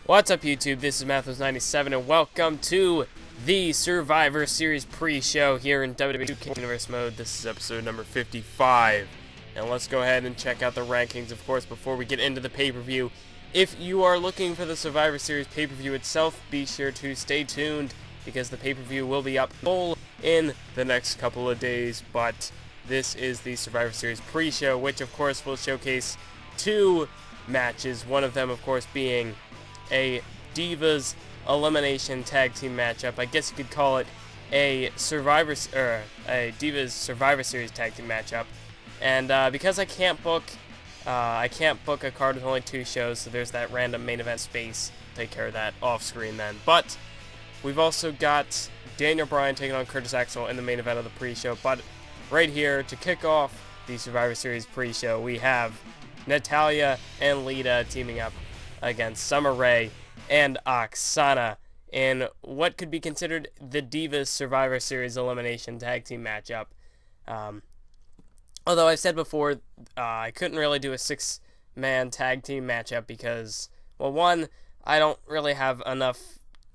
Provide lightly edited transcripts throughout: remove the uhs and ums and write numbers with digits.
What's up, YouTube? This is Mathos97, and welcome to the Survivor Series Pre-Show here in WWE 2K14 Universe Mode. This is episode number 55. And let's go ahead and check out the rankings, of course, before we get into the pay-per-view. If you are looking for the Survivor Series pay-per-view itself, be sure to stay tuned, because the pay-per-view will be up full in the next couple of days. But this is the Survivor Series Pre-Show, which, of course, will showcase two matches. One of them, of course, being a Divas Elimination Tag Team matchup. I guess you could call it a Divas Survivor Series Tag Team matchup. And because I can't book a card with only two shows, so there's that random main event space. Take care of that off screen then. But we've also got Bryan taking on Axel in the main event of the pre-show. But right here to kick off the Survivor Series pre-show, we have Natalya and Lita teaming up against Summer Rae and Aksana in what could be considered the Divas Survivor Series Elimination Tag Team matchup. Although I've said before, I couldn't really do a six-man tag team matchup because, well, one, I don't really have enough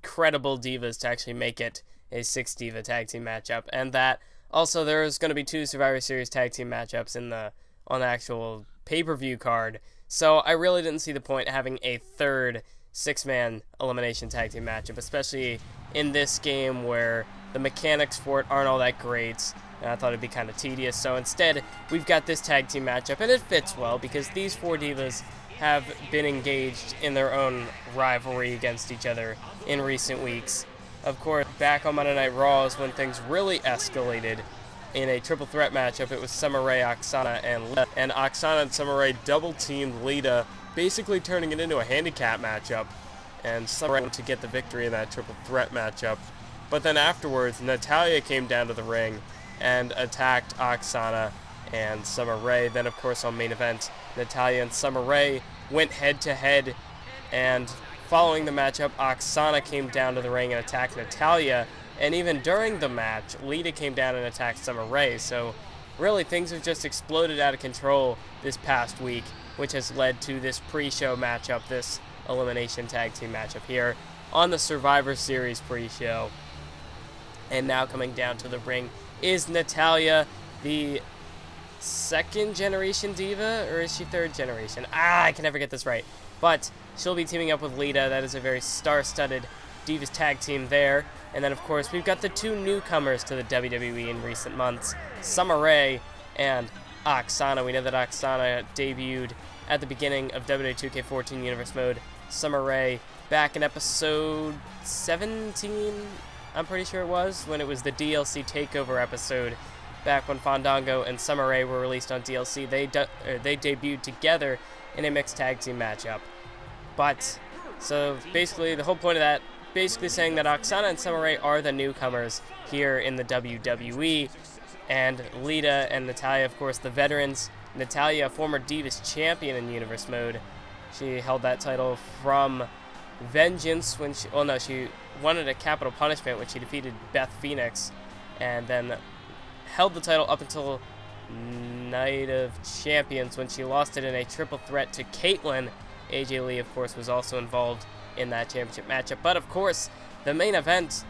credible divas to actually make it a six-diva tag team matchup, and that also there's going to be two Survivor Series tag team matchups on the actual pay-per-view card. So I really didn't see the point of having a third six-man elimination tag team matchup, especially in this game where the mechanics for it aren't all that great, and I thought it'd be kind of tedious. So instead, we've got this tag team matchup, and it fits well because these four divas have been engaged in their own rivalry against each other in recent weeks. Of course, back on Monday Night Raw is when things really escalated. In a triple threat matchup, it was Summer Rae, Aksana, and Lita. And Aksana and Summer Rae double-teamed Lita, basically turning it into a handicap matchup. And Summer Rae went to get the victory in that triple threat matchup. But then afterwards, Natalya came down to the ring and attacked Aksana and Summer Rae. Then, of course, on main event, Natalya and Summer Rae went head-to-head. And following the matchup, Aksana came down to the ring and attacked Natalya. And even during the match, Lita came down and attacked Summer Rae. So really, things have just exploded out of control this past week, which has led to this pre-show matchup, this elimination tag team matchup here on the Survivor Series pre-show. And now coming down to the ring is Natalya, the second generation diva, or is she third generation? I can never get this right. But she'll be teaming up with Lita. That is a very star-studded Divas tag team there. And then, of course, we've got the two newcomers to the WWE in recent months, Summer Rae and Aksana. We know that Aksana debuted at the beginning of WWE 2K14 Universe Mode. Summer Rae back in episode 17, I'm pretty sure it was, when it was the DLC Takeover episode, back when Fandango and Summer Rae were released on DLC. They debuted together in a mixed tag team matchup. But, so basically, the whole point of that, basically saying that Aksana and Summer Rae are the newcomers here in the WWE, and Lita and Natalya, of course, the veterans. Natalya, a former Divas champion in Universe Mode. She held that title from Vengeance when she wanted a Capital Punishment when she defeated Beth Phoenix, and then held the title up until Night of Champions when she lost it in a triple threat to Caitlyn. AJ Lee, of course, was also involved in that championship matchup. But of course, the main event,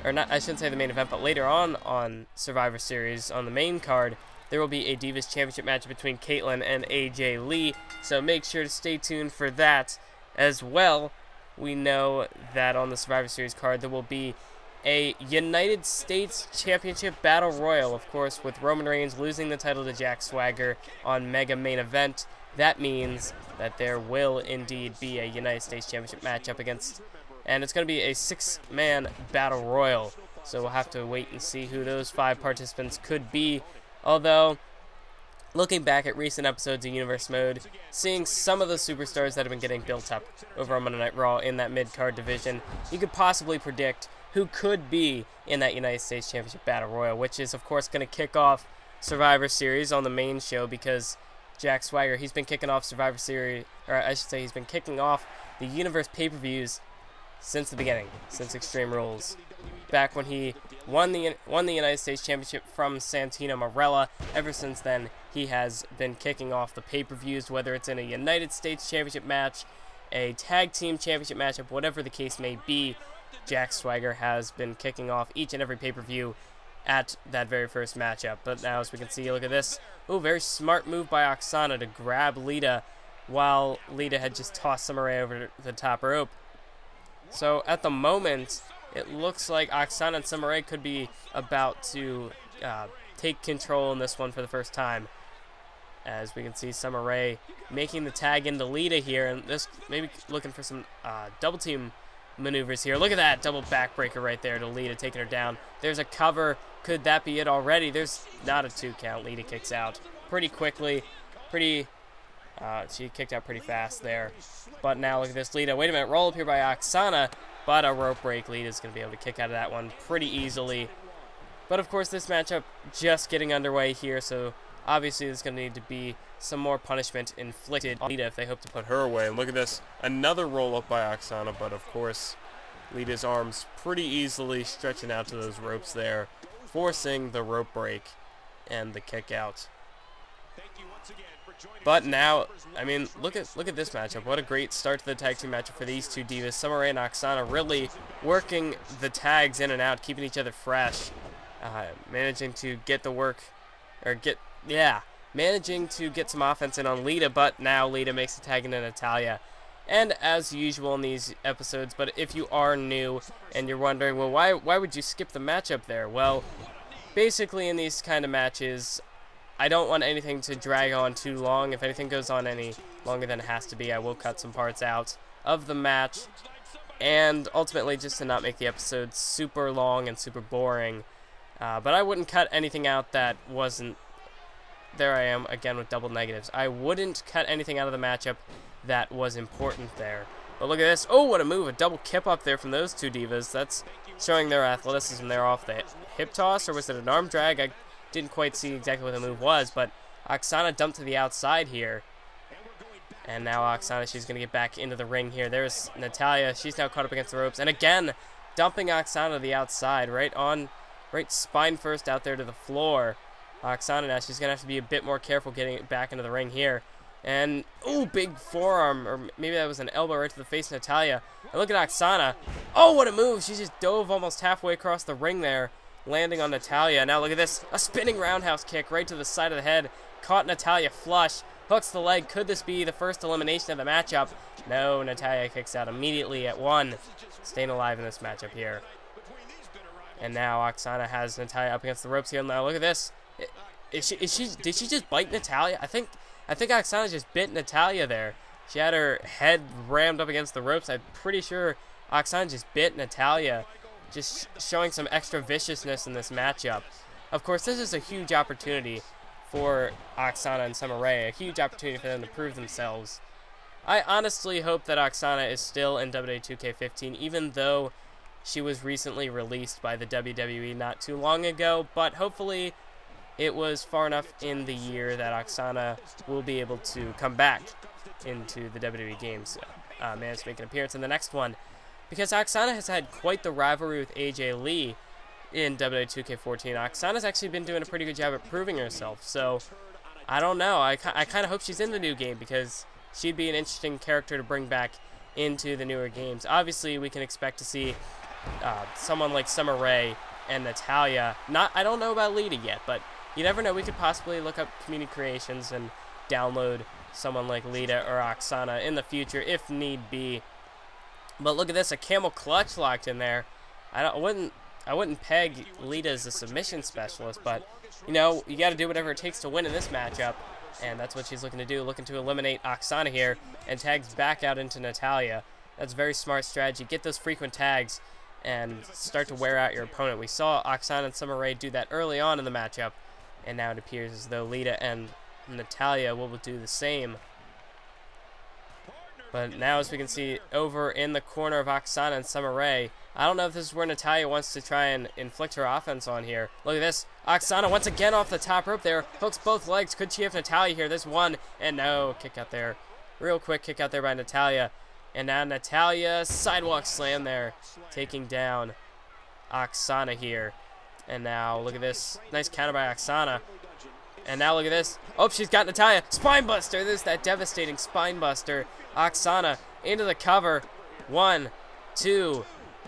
or not, I shouldn't say the main event, but later on Survivor Series, on the main card, there will be a Divas Championship match between Caitlyn and AJ Lee, so make sure to stay tuned for that as well. We know that on the Survivor Series card, there will be a United States Championship Battle Royal, of course, with Roman Reigns losing the title to Jack Swagger on Mega Main Event. That means that there will indeed be a United States Championship matchup and it's going to be a six-man battle royal. So we'll have to wait and see who those five participants could be. Although, looking back at recent episodes of Universe Mode, seeing some of the superstars that have been getting built up over on Monday Night Raw in that mid-card division, you could possibly predict who could be in that United States Championship Battle Royal, which is, of course, going to kick off Survivor Series on the main show because Jack Swagger, he's been kicking off Survivor Series, or I should say he's been kicking off the Universe pay-per-views since the beginning, since Extreme Rules. Back when he won the United States Championship from Santino Marella. Ever since then, he has been kicking off the pay-per-views, whether it's in a United States Championship match, a tag team championship matchup, whatever the case may be. Jack Swagger has been kicking off each and every pay-per-view at that very first matchup. But now, as we can see, look at this. Oh, very smart move by Aksana to grab Lita while Lita had just tossed Summer Rae over the top rope. So at the moment, it looks like Aksana and Summer Rae could be about to take control in this one for the first time. As we can see, Summer Rae making the tag into Lita here, and this maybe looking for some double team maneuvers here. Look at that double backbreaker right there to Lita, taking her down. There's a cover. Could that be it already? There's not a 2 count. Lita kicks out pretty quickly. She kicked out pretty fast there. But now look at this. Lita, wait a minute, roll up here by Aksana, but a rope break. Lita's going to be able to kick out of that one pretty easily. But of course, this matchup just getting underway here, so obviously there's going to need to be some more punishment inflicted on Lita if they hope to put her away. And look at this, another roll up by Aksana, but of course, Lita's arms pretty easily stretching out to those ropes there, forcing the rope break and the kick out. But now, I mean, look at this matchup. What a great start to the tag team matchup for these two divas. Summer Rae and Aksana really working the tags in and out, keeping each other fresh, managing to get the work, managing to get some offense in on Lita. But now Lita makes the tag into Natalya. And as usual in these episodes, but if you are new and you're wondering, well, why would you skip the matchup there? Well, basically in these kind of matches, I don't want anything to drag on too long. If anything goes on any longer than it has to be, I will cut some parts out of the match. And ultimately, just to not make the episode super long and super boring. But I wouldn't cut anything out that wasn't... There I am, again with double negatives. I wouldn't cut anything out of the matchup that was important there. But look at this. Oh, what a move. A double kip up there from those two divas. That's showing their athleticism there off the hip toss. Or was it an arm drag? I didn't quite see exactly what the move was, but Aksana dumped to the outside here. And now Aksana, she's going to get back into the ring here. There's Natalya. She's now caught up against the ropes. And again, dumping Aksana to the outside, right spine first out there to the floor. Aksana now, she's going to have to be a bit more careful getting it back into the ring here. And, ooh, big forearm, or maybe that was an elbow right to the face of Natalya. And look at Aksana. Oh, what a move. She just dove almost halfway across the ring there, landing on Natalya. Now look at this, a spinning roundhouse kick right to the side of the head. Caught Natalya flush, hooks the leg. Could this be the first elimination of the matchup? No, Natalya kicks out immediately at 1. Staying alive in this matchup here. And now Aksana has Natalya up against the ropes here. Now look at this. Did she just bite Natalya? I think Aksana just bit Natalya there. She had her head rammed up against the ropes. I'm pretty sure Aksana just bit Natalya, just showing some extra viciousness in this matchup. Of course, this is a huge opportunity for Aksana and Summer Rae, a huge opportunity for them to prove themselves. I honestly hope that Aksana is still in WWE 2K14, even though she was recently released by the WWE not too long ago, but hopefully it was far enough in the year that Aksana will be able to come back into the WWE games, manage to make an appearance in the next one. Because Aksana has had quite the rivalry with AJ Lee in WWE 2K14. Aksana's actually been doing a pretty good job at proving herself. So, I don't know. I kind of hope she's in the new game because she'd be an interesting character to bring back into the newer games. Obviously, we can expect to see someone like Summer Rae and Natalya. I don't know about Lita yet, but you never know. We could possibly look up community creations and download someone like Lita or Aksana in the future if need be. But look at this, a camel clutch locked in there. I wouldn't peg Lita as a submission specialist, but you know, you got to do whatever it takes to win in this matchup, and that's what she's looking to do, looking to eliminate Aksana here, and tags back out into Natalya. That's a very smart strategy. Get those frequent tags and start to wear out your opponent. We saw Aksana and Summer Rae do that early on in the matchup, and now it appears as though Lita and Natalya will do the same. But now, as we can see, over in the corner of Aksana and Summer Rae, I don't know if this is where Natalya wants to try and inflict her offense on here. Look at this. Aksana once again off the top rope there. Hooks both legs. Could she have Natalya here? There's one. And no. Kick out there. Real quick kick out there by Natalya. And now Natalya, sidewalk slam there. Taking down Aksana here. And now, look at this. Nice counter by Aksana. And now look at this. Oh, she's got Natalya. Spine buster. There's that devastating spine buster. Aksana into the cover. 1, 2,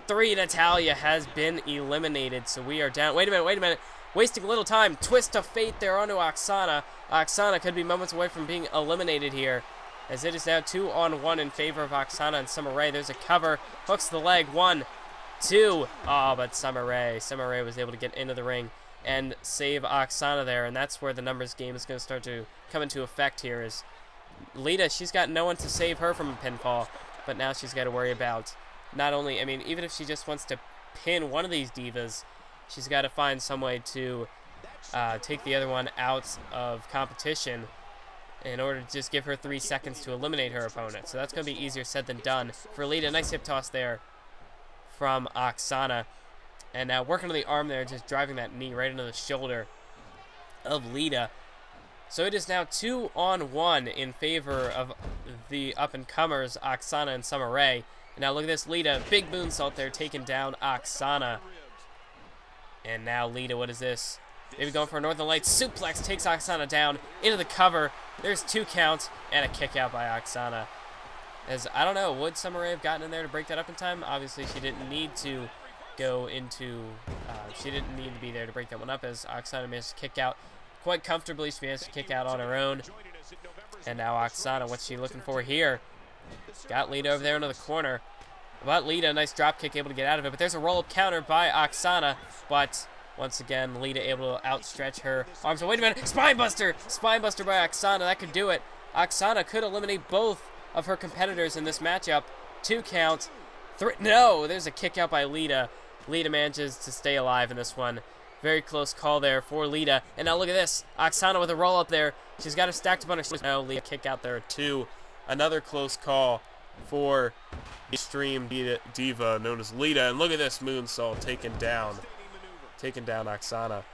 3. Natalya has been eliminated, so we are down. Wait a minute. Wasting a little time. Twist of fate there onto Aksana. Aksana could be moments away from being eliminated here, as it is now 2-on-1 in favor of Aksana and Summer Rae. There's a cover. Hooks the leg. 1, 2. Oh, but Summer Rae was able to get into the ring and save Aksana there, and that's where the numbers game is going to start to come into effect here. Is Lita, she's got no one to save her from a pinfall, but now she's got to worry about not only, I mean, even if she just wants to pin one of these divas, she's got to find some way to take the other one out of competition in order to just give her 3 seconds to eliminate her opponent. So that's going to be easier said than done for Lita. Nice hip toss there from Aksana. And now working on the arm there, just driving that knee right into the shoulder of Lita. So it is now 2-on-1 in favor of the up-and-comers, Aksana and Summer Rae. And now look at this, Lita, big moonsault there, taking down Aksana. And now Lita, what is this? Maybe going for a Northern Lights suplex, takes Aksana down into the cover. There's 2 counts and a kick out by Aksana. As, I don't know, would Summer Rae have gotten in there to break that up in time? Obviously, she didn't need to go into, she didn't need to be there to break that one up, as Aksana managed to kick out quite comfortably. She managed to kick out on her own. And now Aksana, what's she looking for here? Got Lita over there into the corner. But Lita, nice drop kick, able to get out of it. But there's a roll-up counter by Aksana. But once again, Lita able to outstretch her arms. Oh, wait a minute, Spinebuster! Spinebuster by Aksana, that could do it. Aksana could eliminate both of her competitors in this matchup. 2 counts. 3, no, there's a kick out by Lita. Lita manages to stay alive in this one. Very close call there for Lita. And now look at this. Aksana with a roll-up there. She's got her stacked up on her shoulders. No, Lita kick out there too. Another close call for Extreme Diva known as Lita. And look at this moonsault taken down Aksana.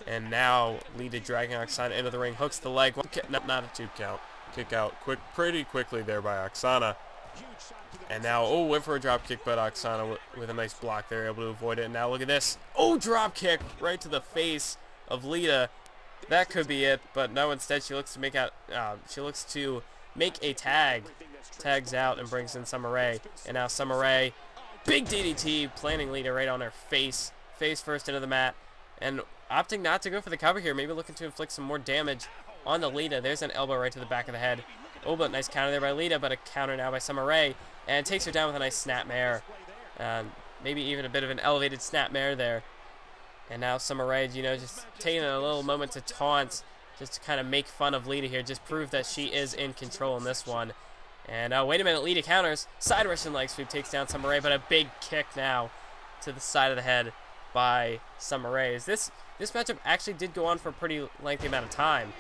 And now Lita dragging Aksana into the ring. Hooks the leg. Not a 2 count. Kick out pretty quickly there by Aksana. And now, oh, went for a drop kick, but Aksana with a nice block there, able to avoid it. And now look at this. Oh, drop kick right to the face of Lita. That could be it, but no, instead she looks to make out, make a tag. Tags out and brings in Summer Rae. And now Summer Rae, big DDT, planting Lita right on her face. Face first into the mat. And opting not to go for the cover here, maybe looking to inflict some more damage on the Lita. There's an elbow right to the back of the head. Oh, but nice counter there by Lita, but a counter now by Summer Rae. And takes her down with a nice snapmare. Maybe even a bit of an elevated snapmare there. And now Summer Rae, you know, just taking a little moment to taunt, just to kind of make fun of Lita here. Just prove that she is in control in this one. And wait a minute, Lita counters. Side Russian leg sweep takes down Summer Rae, but a big kick now to the side of the head by Summer Rae. This matchup actually did go on for a pretty lengthy amount of time.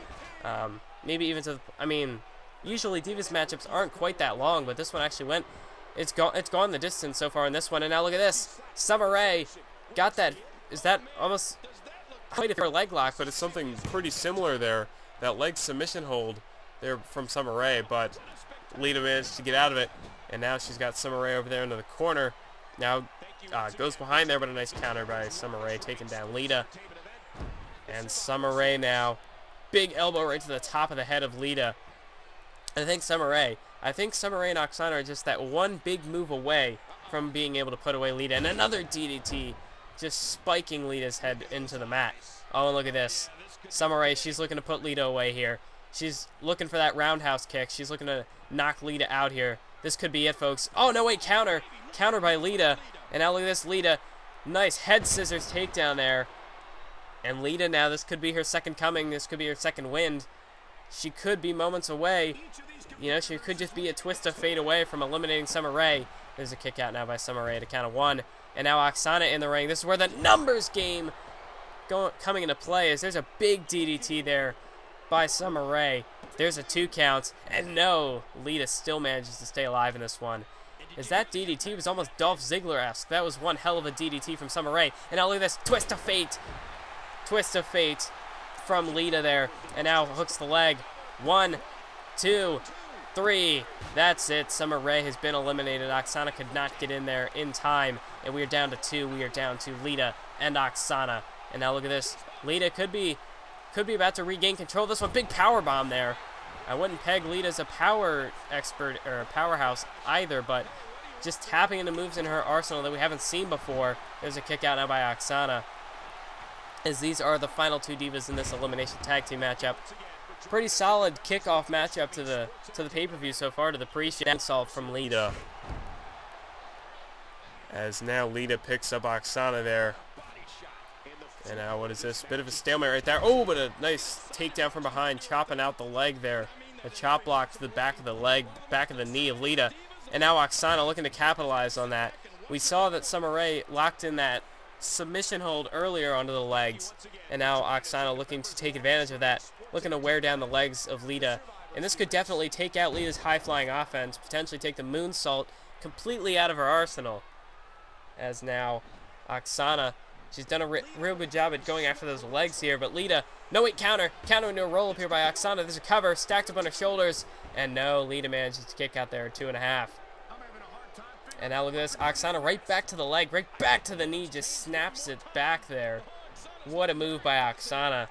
Maybe even to the, I mean, usually Divas matchups aren't quite that long, but this one actually went, it's gone the distance so far in this one. And now look at this. Summer Rae got that, is that almost quite a leg lock, but it's something pretty similar there. That leg submission hold there from Summer Rae, but Lita managed to get out of it. And now she's got Summer Rae over there into the corner. Now goes behind there, but a nice counter by Summer Rae, taking down Lita. And Summer Rae now, big elbow right to the top of the head of Lita. I think Summer Rae and Aksana are just that one big move away from being able to put away Lita. And another DDT, just spiking Lita's head into the mat. Oh, and look at this. Summer Rae, she's looking to put Lita away here. She's looking for that roundhouse kick. She's looking to knock Lita out here. This could be it, folks. Oh, no, wait, counter. Counter by Lita. And now look at this, Lita. Nice head scissors takedown there. And Lita now, this could be her second coming. This could be her second wind. She could be moments away. You know, she could just be a twist of fate away from eliminating Summer Rae. There's a kick out now by Summer Rae to count of 1. And now Aksana in the ring. This is where the numbers game coming into play, is there's a big DDT there by Summer Rae. There's a 2 count. And no, Lita still manages to stay alive in this one. As that DDT was almost Dolph Ziggler-esque. That was one hell of a DDT from Summer Rae. And now look at this. Twist of fate. Twist of fate from Lita there. And now hooks the leg. 1, 2, 3. That's it. Summer Rae has been eliminated. Aksana could not get in there in time. And we are down to 2. We are down to Lita and Aksana. And now look at this. Lita could be about to regain control of this one. Big power bomb there I wouldn't peg Lita as a power expert or a powerhouse either, but just tapping into moves in her arsenal that we haven't seen before. There's a kick out now by Aksana, as these are the final two Divas in this elimination tag team matchup. Pretty solid kickoff matchup to the pay-per-view so far, to the pre-show. Insult from Lita, as now Lita picks up Aksana there. And now what is this? Bit of a stalemate right there. Oh, but a nice takedown from behind, chopping out the leg there. A chop block to the back of the leg, back of the knee of Lita. And now Aksana looking to capitalize on that. We saw that Summer Rae locked in that submission hold earlier onto the legs. And now Aksana looking to take advantage of that, looking to wear down the legs of Lita. And this could definitely take out Lita's high-flying offense, potentially take the moonsault completely out of her arsenal. As now Aksana, she's done a real good job at going after those legs here, but Lita, no wait, counter into a roll up here by Aksana. There's a cover stacked up on her shoulders, and no, Lita manages to kick out there 2.5. And now look at this, Aksana right back to the leg, right back to the knee, just snaps it back there. What a move by Aksana.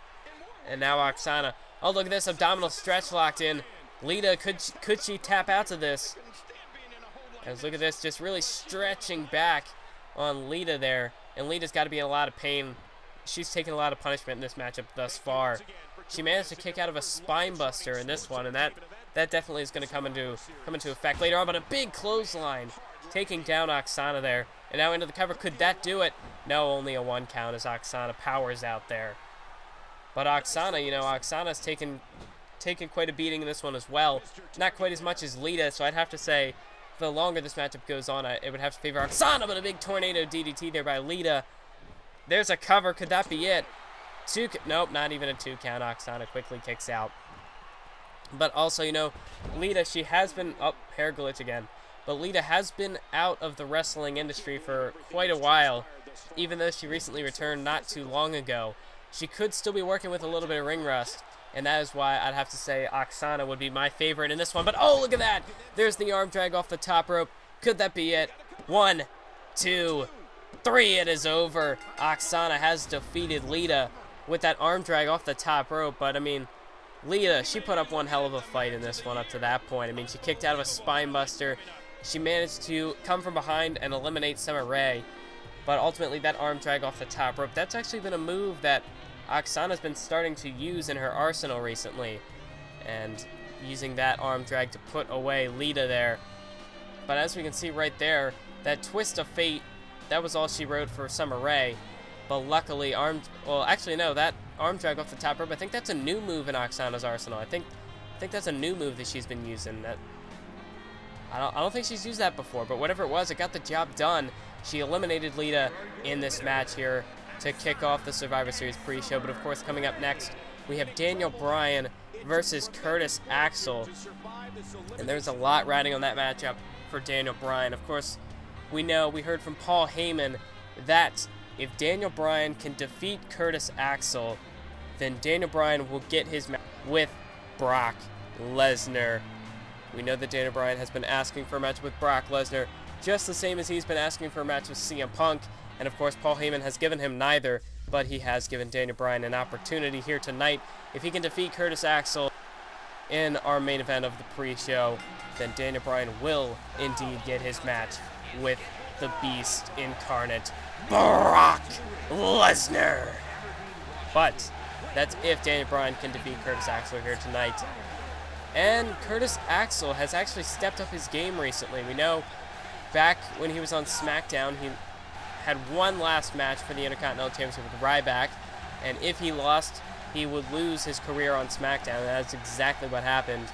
And now Aksana, oh look at this, abdominal stretch locked in. Lita, could she tap out to this? As look at this, just really stretching back on Lita there. And Lita's got to be in a lot of pain. She's taken a lot of punishment in this matchup thus far. She managed to kick out of a spine buster in this one, and that definitely is going to come into effect later on. But a big clothesline taking down Aksana there. And now into the cover. Could that do it? No, only a 1 count as Aksana powers out there. But Aksana, you know, Aksana's taken quite a beating in this one as well. Not quite as much as Lita, so I'd have to say the longer this matchup goes on, it would have to favor Aksana, but a big tornado DDT there by Lita. There's a cover. Could that be it? Nope, not even a 2 count. Aksana quickly kicks out. But also, you know, Lita, she has been... Oh, hair glitch again. But Lita has been out of the wrestling industry for quite a while, even though she recently returned not too long ago. She could still be working with a little bit of ring rust, and that is why I'd have to say Aksana would be my favorite in this one. But oh, look at that! There's the arm drag off the top rope. Could that be it? 1, 2, 3. It is over. Aksana has defeated Lita with that arm drag off the top rope. But, I mean, Lita, she put up one hell of a fight in this one up to that point. I mean, she kicked out of a spine buster. She managed to come from behind and eliminate Summer Rae. But ultimately, that arm drag off the top rope, that's actually been a move that Aksana's been starting to use in her arsenal recently, and using that arm drag to put away Lita there. But as we can see right there, that twist of fate, that was all she wrote for Summer Rae. But luckily, that arm drag off the top rope, I think that's a new move in Aksana's arsenal. I think that's a new move that she's been using. I don't think she's used that before, but whatever it was, it got the job done. She eliminated Lita in this match here to kick off the Survivor Series pre-show. But of course, coming up next, we have Daniel Bryan versus Curtis Axel. And there's a lot riding on that matchup for Daniel Bryan. Of course, we heard from Paul Heyman that if Daniel Bryan can defeat Curtis Axel, then Daniel Bryan will get his match with Brock Lesnar. We know that Daniel Bryan has been asking for a match with Brock Lesnar, just the same as he's been asking for a match with CM Punk. And of course, Paul Heyman has given him neither, but he has given Daniel Bryan an opportunity here tonight. If he can defeat Curtis Axel in our main event of the pre-show, then Daniel Bryan will indeed get his match with the Beast Incarnate, Brock Lesnar. But that's if Daniel Bryan can defeat Curtis Axel here tonight. And Curtis Axel has actually stepped up his game recently. We know back when he was on SmackDown, he had one last match for the Intercontinental Championship with Ryback, and if he lost, he would lose his career on SmackDown, and that's exactly what happened.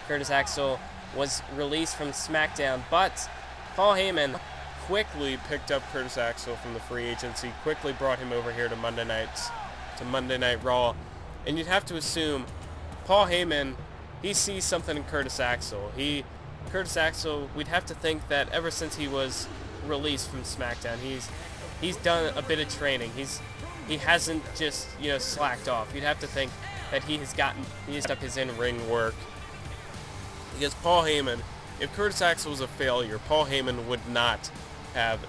Curtis Axel was released from SmackDown, but Paul Heyman quickly picked up Curtis Axel from the free agency, quickly brought him over here to Monday Night Raw, and you'd have to assume Paul Heyman, he sees something in Curtis Axel. Curtis Axel, we'd have to think that ever since he was released from SmackDown, he's done a bit of training. He hasn't just, slacked off. You'd have to think that he has up his in-ring work. Because Paul Heyman, if Curtis Axel was a failure, Paul Heyman would not have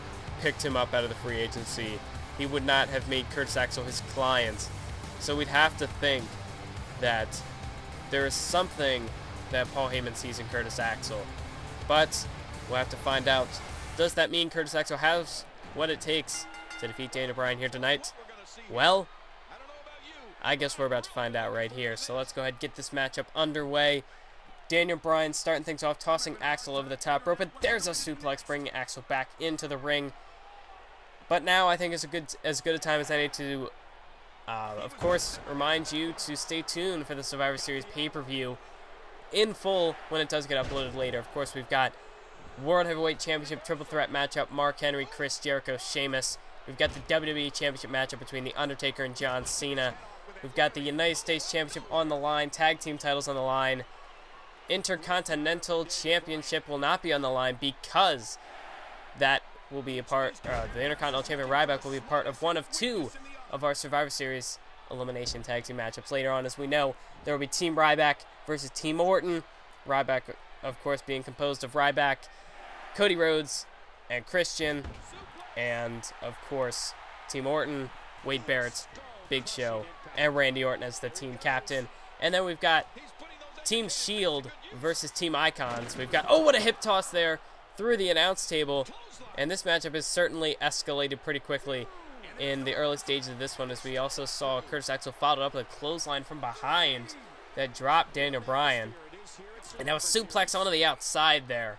picked him up out of the free agency. He would not have made Curtis Axel his client. So we'd have to think that there is something that Paul Heyman sees in Curtis Axel. But we'll have to find out. Does that mean Curtis Axel has what it takes to defeat Daniel Bryan here tonight? Well, I guess we're about to find out right here. So let's go ahead and get this matchup underway. Daniel Bryan starting things off, tossing Axel over the top rope, and there's a suplex, bringing Axel back into the ring. But now I think it's as good a time as any to, of course, remind you to stay tuned for the Survivor Series pay-per-view in full when it does get uploaded later. Of course, we've got World Heavyweight Championship Triple Threat matchup, Mark Henry, Chris Jericho, Sheamus. We've got the WWE Championship matchup between The Undertaker and John Cena. We've got the United States Championship on the line, tag team titles on the line. Intercontinental Championship will not be on the line because that will be a part, the Intercontinental Champion Ryback will be a part of one of two of our Survivor Series Elimination tag team matchups. Later on, as we know, there will be Team Ryback versus Team Orton. Ryback, of course, being composed of Ryback, Cody Rhodes, and Christian. And, of course, Team Orton, Wade Barrett, Big Show, and Randy Orton as the team captain. And then we've got Team Shield versus Team Icons. We've got, oh, what a hip toss there through the announce table. And this matchup has certainly escalated pretty quickly in the early stages of this one, as we also saw Curtis Axel followed up with a clothesline from behind that dropped Daniel Bryan. And that was suplex onto the outside there.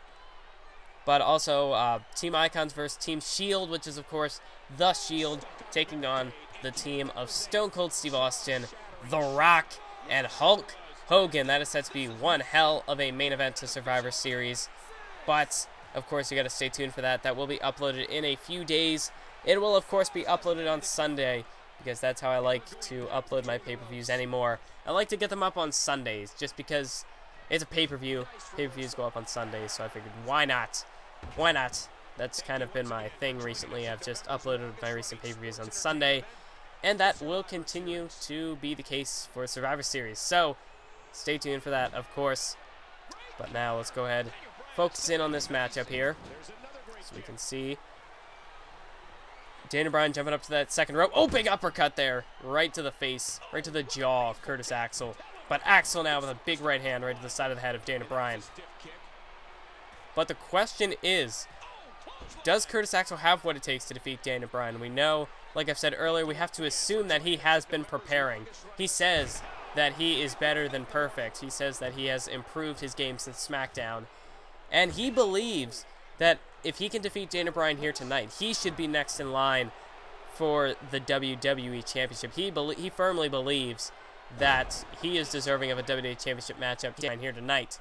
But also Team Icons versus Team Shield, which is, of course, The Shield, taking on the team of Stone Cold Steve Austin, The Rock, and Hulk Hogan. That is set to be one hell of a main event to Survivor Series. But, of course, you got to stay tuned for that. That will be uploaded in a few days. It will, of course, be uploaded on Sunday, because that's how I like to upload my pay-per-views anymore. I like to get them up on Sundays, just because it's a pay-per-view. Pay-per-views go up on Sundays, so I figured, why not? Why not? That's kind of been my thing recently. I've just uploaded my recent pay-per-views on Sunday, and that will continue to be the case for Survivor Series. So, stay tuned for that, of course. But now, let's go ahead, focus in on this matchup here, so we can see Daniel Bryan jumping up to that second rope. Oh, big uppercut there, right to the face, right to the jaw of Curtis Axel. But Axel now with a big right hand right to the side of the head of Daniel Bryan. But the question is, does Curtis Axel have what it takes to defeat Daniel Bryan? We know, like I've said earlier, we have to assume that he has been preparing. He says that he is better than perfect. He says that he has improved his game since SmackDown. And he believes that if he can defeat Daniel Bryan here tonight, he should be next in line for the WWE Championship. He firmly believes that he is deserving of a WWE Championship matchup here tonight.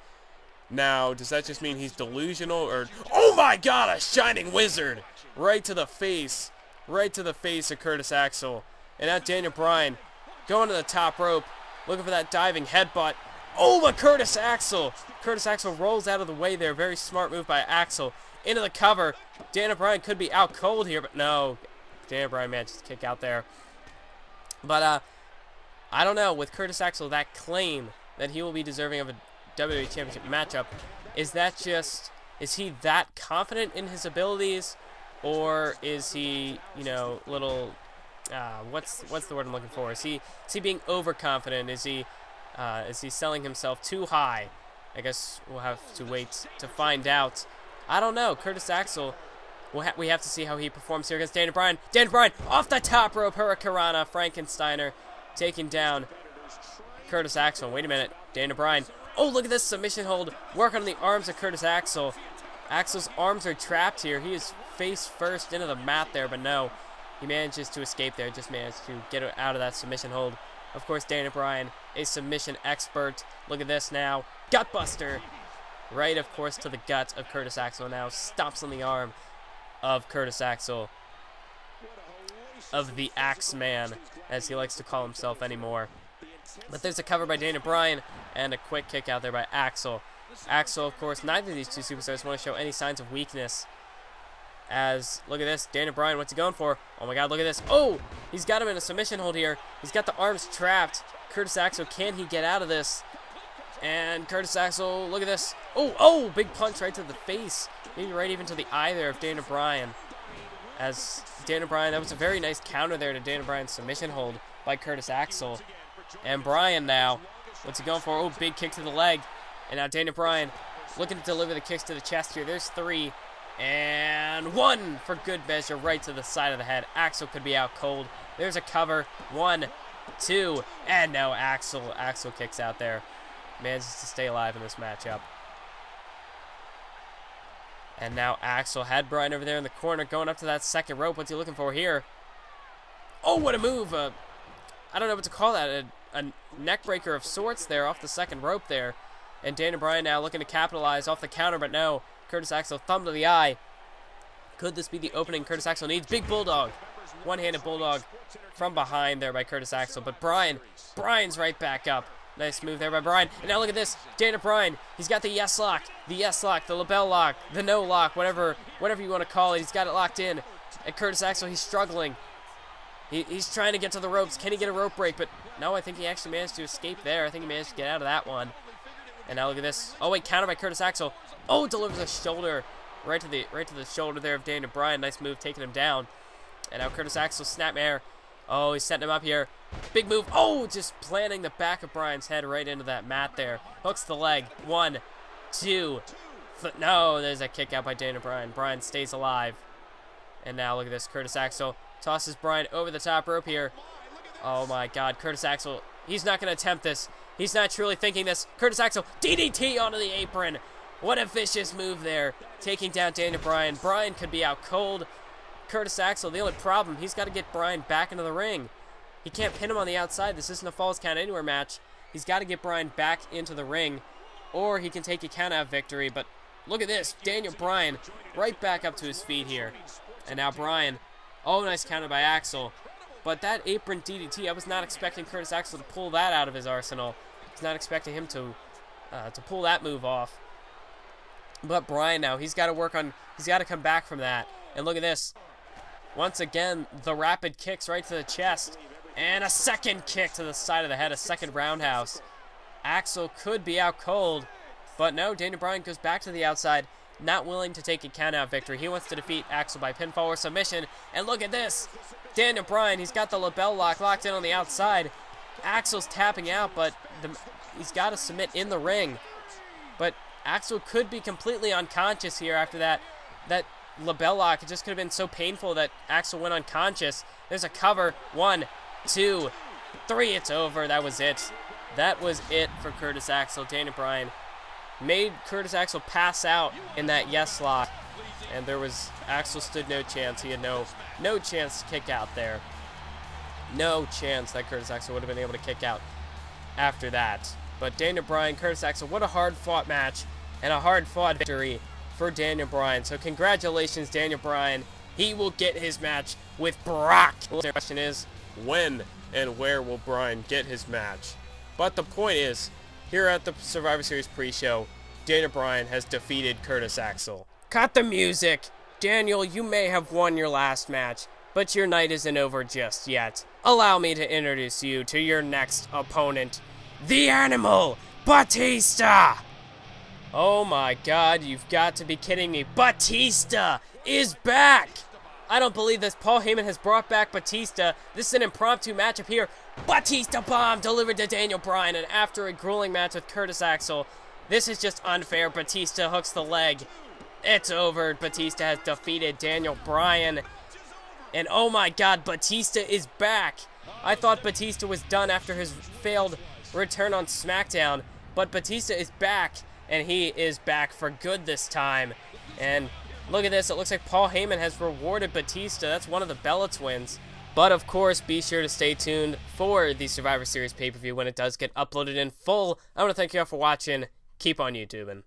Now, does that just mean he's delusional, or... Oh my god, a Shining Wizard! Right to the face. Right to the face of Curtis Axel. And now Daniel Bryan going to the top rope, looking for that diving headbutt. Oh, but Curtis Axel! Curtis Axel rolls out of the way there. Very smart move by Axel. Into the cover. Daniel Bryan could be out cold here, but no. Daniel Bryan manages to kick out there. But, I don't know. With Curtis Axel, that claim that he will be deserving of a WWE Championship matchup, is he that confident in his abilities, or is he, you know, little, what's the word I'm looking for? Is he being overconfident? Is he selling himself too high? I guess we'll have to wait to find out. I don't know. Curtis Axel, we have to see how he performs here against Daniel Bryan. Daniel Bryan off the top rope, Hurricanrana, Frankensteiner taking down Curtis Axel. Wait a minute, Daniel Bryan. Oh, look at this submission hold. Working on the arms of Curtis Axel. Axel's arms are trapped here. He is face first into the mat there, but no. He manages to escape there. Just managed to get out of that submission hold. Of course, Daniel Bryan, a submission expert. Look at this now. Gutbuster. Right, of course, to the gut of Curtis Axel now. Stomps on the arm of Curtis Axel. Of the Axeman, as he likes to call himself anymore. But there's a cover by Daniel Bryan and a quick kick out there by Axel. Axel, of course, neither of these two superstars want to show any signs of weakness. As, look at this, Daniel Bryan, what's he going for? Oh my god, look at this. Oh, he's got him in a submission hold here. He's got the arms trapped. Curtis Axel, can he get out of this? And Curtis Axel, look at this. Oh, big punch right to the face. Maybe right even to the eye there of Daniel Bryan. As Daniel Bryan, that was a very nice counter there to Daniel Bryan's submission hold by Curtis Axel. And Bryan now What's he going for? Oh, big kick to the leg. And now Daniel Bryan looking to deliver the kicks to the chest here. There's 3. And 1 for good measure right to the side of the head. Axel could be out cold. There's a cover. 1, 2, and now Axel kicks out there. Manages to stay alive in this matchup. And now Axel had Bryan over there in the corner going up to that second rope. What's he looking for here? Oh, what a move. I don't know what to call that. A neck breaker of sorts there off the second rope there. And Daniel Bryan now looking to capitalize off the counter, but no. Curtis Axel, thumb to the eye. Could this be the opening Curtis Axel needs? Big bulldog. One-handed bulldog from behind there by Curtis Axel. But Bryan's right back up. Nice move there by Bryan. And now look at this. Daniel Bryan, he's got the yes lock, the lapel lock, the no lock, whatever you want to call it. He's got it locked in. And Curtis Axel, he's struggling. He's trying to get to the ropes. Can he get a rope break? But no, I think he actually managed to escape there. I think he managed to get out of that one. And now look at this. Oh, wait, counter by Curtis Axel. Oh, delivers a shoulder right to the shoulder there of Daniel Bryan. Nice move, taking him down. And now Curtis Axel, snapmare. Oh, he's setting him up here. Big move. Oh, just planting the back of Bryan's head right into that mat there. Hooks the leg. 1, 2. No, there's a kick out by Daniel Bryan. Bryan stays alive. And now look at this. Curtis Axel tosses Bryan over the top rope here. Oh, my God. Curtis Axel, he's not going to attempt this. He's not truly thinking this. Curtis Axel, DDT onto the apron. What a vicious move there. Taking down Daniel Bryan. Bryan could be out cold. Curtis Axel, the only problem, he's got to get Bryan back into the ring. He can't pin him on the outside. This isn't a Falls Count Anywhere match. He's got to get Bryan back into the ring, or he can take a count-out victory. But look at this. Daniel Bryan right back up to his feet here. And now Bryan. Oh, nice counter by Axel. But that apron DDT, I was not expecting Curtis Axel to pull that out of his arsenal. I was not expecting him to pull that move off. But Bryan now, he's got to come back from that. And look at this. Once again, the rapid kicks right to the chest. And a second kick to the side of the head, a second roundhouse. Axel could be out cold. But no, Daniel Bryan goes back to the outside, not willing to take a count-out victory. He wants to defeat Axel by pinfall or submission. And look at this. Daniel Bryan, he's got the lapel lock locked in on the outside. Axel's tapping out, but he's got to submit in the ring. But Axel could be completely unconscious here after that lapel lock. It just could have been so painful that Axel went unconscious. There's a cover. 1, 2, 3. It's over. That was it. That was it for Curtis Axel. Daniel Bryan made Curtis Axel pass out in that yes lock. And Axel stood no chance. He had no chance to kick out there. No chance that Curtis Axel would have been able to kick out after that. But Daniel Bryan, Curtis Axel, what a hard-fought match and a hard-fought victory for Daniel Bryan. So congratulations, Daniel Bryan. He will get his match with Brock. The question is, when and where will Bryan get his match? But the point is, here at the Survivor Series pre-show, Daniel Bryan has defeated Curtis Axel. Cut the music. Daniel, you may have won your last match, but your night isn't over just yet. Allow me to introduce you to your next opponent, the Animal, Batista! Oh my God, you've got to be kidding me. Batista is back! I don't believe this. Paul Heyman has brought back Batista. This is an impromptu matchup here. Batista bomb delivered to Daniel Bryan, and after a grueling match with Curtis Axel, this is just unfair. Batista hooks the leg. It's over. Batista has defeated Daniel Bryan. And oh my God, Batista is back. I thought Batista was done after his failed return on SmackDown, but Batista is back, and he is back for good this time. And look at this. It looks like Paul Heyman has rewarded Batista. That's one of the Bella twins. But of course, be sure to stay tuned for the Survivor Series pay-per-view when it does get uploaded in full. I want to thank you all for watching. Keep on YouTubing.